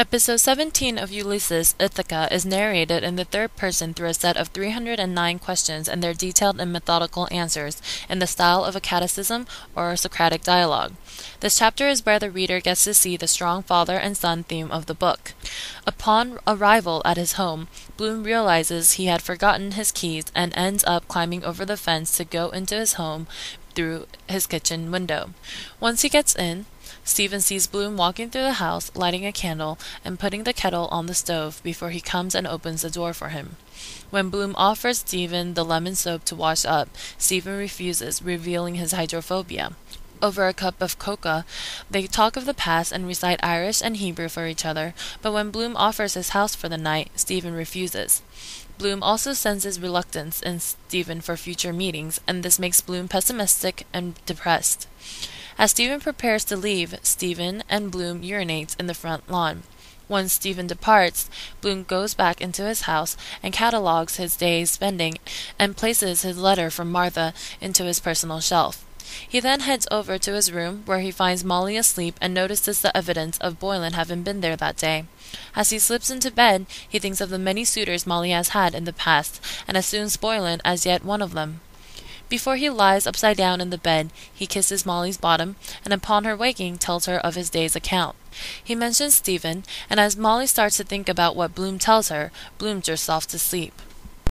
Episode 17 of Ulysses, Ithaca, is narrated in the third person through a set of 309 questions and their detailed and methodical answers, in the style of a catechism or a Socratic dialogue. This chapter is where the reader gets to see the strong father and son theme of the book. Upon arrival at his home, Bloom realizes he had forgotten his keys and ends up climbing over the fence to go into his home through his kitchen window. Once he gets in, Stephen sees Bloom walking through the house, lighting a candle, and putting the kettle on the stove before he comes and opens the door for him. When Bloom offers Stephen the lemon soap to wash up, Stephen refuses, revealing his hydrophobia. Over a cup of cocoa, they talk of the past and recite Irish and Hebrew for each other, but when Bloom offers his house for the night, Stephen refuses. Bloom also senses reluctance in Stephen for future meetings, and this makes Bloom pessimistic and depressed. As Stephen prepares to leave, Stephen and Bloom urinates in the front lawn. Once Stephen departs, Bloom goes back into his house and catalogues his day's spending and places his letter from Martha into his personal shelf. He then heads over to his room, where he finds Molly asleep and notices the evidence of Boylan having been there that day. As he slips into bed, he thinks of the many suitors Molly has had in the past, and assumes Boylan as yet one of them. Before he lies upside down in the bed, he kisses Molly's bottom, and upon her waking tells her of his day's account. He mentions Stephen, and as Molly starts to think about what Bloom tells her, Bloom drifts off to sleep.